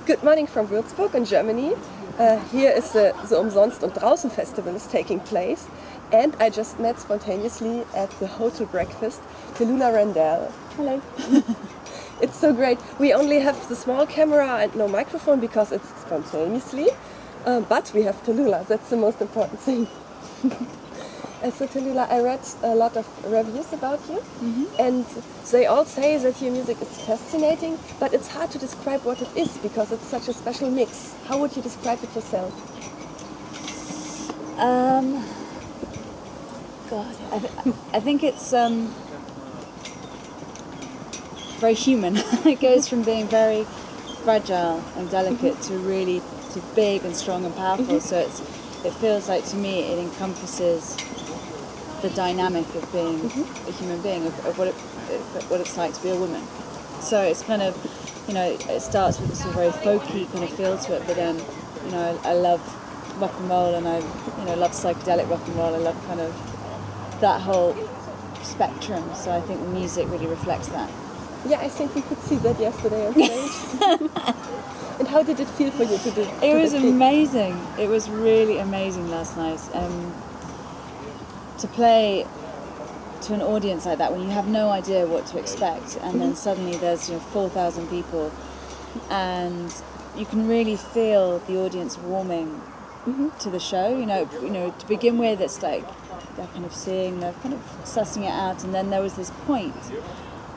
Good morning from Würzburg in Germany. Here is the Umsonst Draussen festival is taking place, and I just met spontaneously at the hotel breakfast TALLULAH RENDALL. Hello. It's so great. We only have the small camera and no microphone because it's spontaneously, but we have TALLULAH. That's the most important thing. So TALLULAH, I read a lot of reviews about you, and they all say that your music is fascinating, but it's hard to describe what it is because it's such a special mix. How would you describe it yourself? God, I think it's very human. It goes from being very fragile and delicate to really big and strong and powerful. So it feels like, to me, it encompasses the dynamic of being a human being, of what it's like to be a woman. So it's kind of, it starts with this sort of very folky kind of feel to it, but then, I love rock and roll, and I love psychedelic rock and roll. I love kind of that whole spectrum. So I think the music really reflects that. Yeah, I think we could see that yesterday on stage. And how did it feel for you to do? It was amazing. It was really amazing last night. To play to an audience like that when you have no idea what to expect, and then suddenly there's 4,000 people, and you can really feel the audience warming to the show. To begin with, it's like they're kind of sussing it out, and then there was this point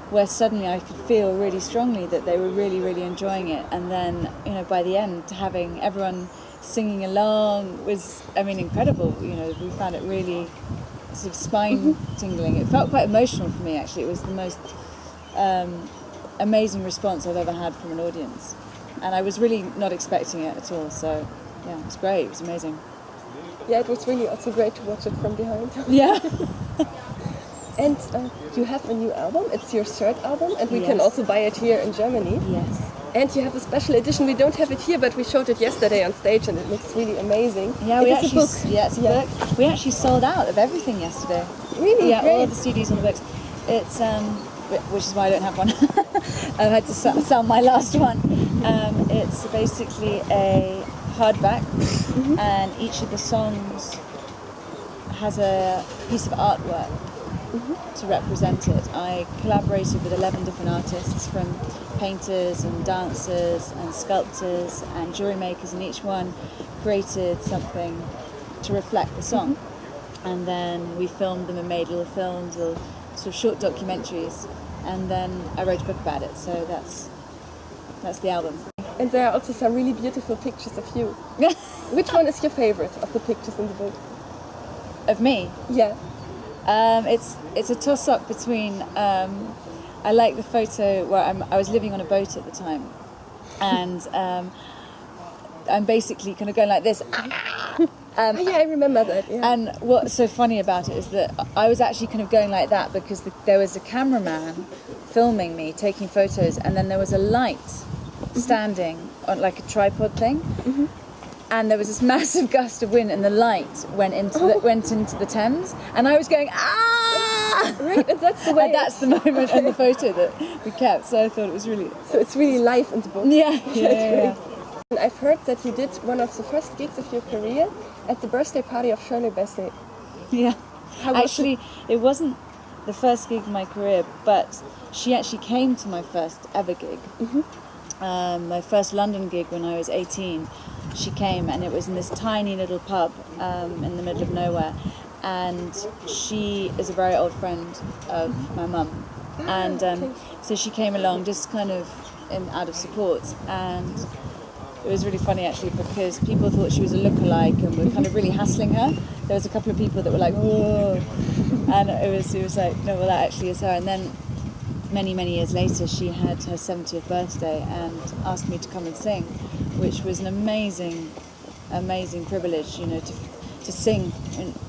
where suddenly I could feel really strongly that they were really, really enjoying it, and then by the end, having everyone singing along was, incredible. We found it really sort of spine tingling. It felt quite emotional for me, actually. It was the most amazing response I've ever had from an audience, and I was really not expecting it at all. So yeah, it was great. It was amazing. Yeah, it was really also great to watch it from behind. Yeah. And you have a new album. It's your third album, and we can also buy it here in Germany. Yes. And you have a special edition. We don't have it here, but we showed it yesterday on stage, and it looks really amazing. Yeah, it's a book. It's a book. We actually sold out of everything yesterday. Really? Yeah, great. all the CDs and the books. It's which is why I don't have one. I had to sell my last one. It's basically a hardback, and each of the songs has a piece of artwork to represent it. I collaborated with 11 different artists, from painters and dancers and sculptors and jewelry makers, and each one created something to reflect the song. And then we filmed them and made little films, little sort of short documentaries, and then I wrote a book about it. So that's the album. And there are also some really beautiful pictures of you. Which one is your favorite of the pictures in the book? Of me? Yeah. It's a toss-up between. I like the photo where I was living on a boat at the time, and I'm basically kind of going like this. Yeah, I remember that. Yeah. And what's so funny about it is that I was actually kind of going like that because there was a cameraman filming me taking photos, and then there was a light standing on like a tripod thing. And there was this massive gust of wind, and the light went into the Thames, and I was going Right, and that's the way. And that's the moment in the photo that we kept. So I thought it was really. So it's really live in the book. Yeah. And I've heard that you did one of the first gigs of your career at the birthday party of Shirley Bassey. Yeah. How was actually, it wasn't the first gig of my career, but she actually came to my first ever gig. My first London gig when I was 18. She came, and it was in this tiny little pub in the middle of nowhere, and she is a very old friend of my mum, and so she came along just kind of out of support, and it was really funny actually because people thought she was a lookalike and were kind of really hassling her. There was a couple of people that were like, whoa, and it was like, no, well, that actually is her. And then many years later, she had her 70th birthday and asked me to come and sing, which was an amazing privilege, to sing,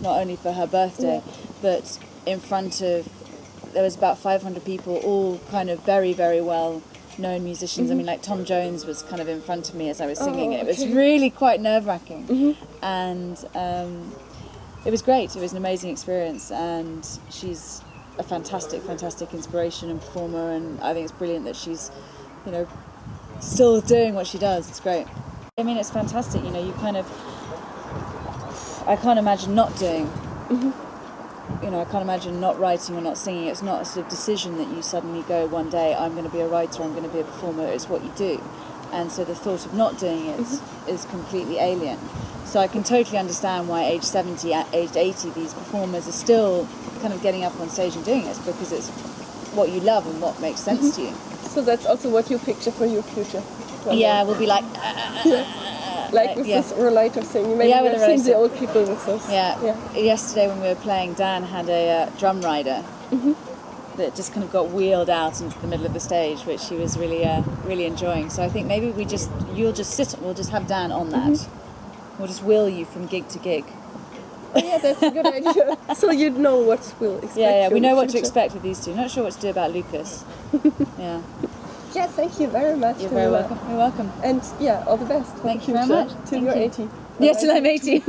not only for her birthday, but in front of, there was about 500 people, all kind of very, very well known musicians. I mean, like Tom Jones was kind of in front of me as I was singing. It was really quite nerve-wracking, and it was great. It was an amazing experience, and she's a fantastic inspiration and performer, and I think it's brilliant that she's, still doing what she does. It's great. I mean, it's fantastic. You know, I can't imagine not doing. You know, I can't imagine not writing or not singing. It's not a sort of decision that you suddenly go one day, I'm going to be a writer, I'm going to be a performer. It's what you do. And so the thought of not doing it is completely alien. So I can totally understand why age 70, age 80, these performers are still kind of getting up on stage and doing it. It's because it's what you love and what makes sense to you. So that's also what you picture for your future? Yeah, we'll be like... Like with this rollator thing. Maybe with you've the seen the rollator. old people with those. Yeah. Yesterday when we were playing, Dan had a drum rider that just kind of got wheeled out into the middle of the stage, which he was really enjoying. So I think maybe we'll just have Dan on that. We'll just wheel you from gig to gig. Oh, yeah, that's a good idea. So you know what we'll expect. Yeah, we know what to future. expect with these two. Not sure what to do about Lucas. Yeah. Yeah, thank you very much. You're very welcome. You're welcome. And yeah, all the best for Thank the you future. very much. Till Thank you're you. 80. Yeah, till I'm 80.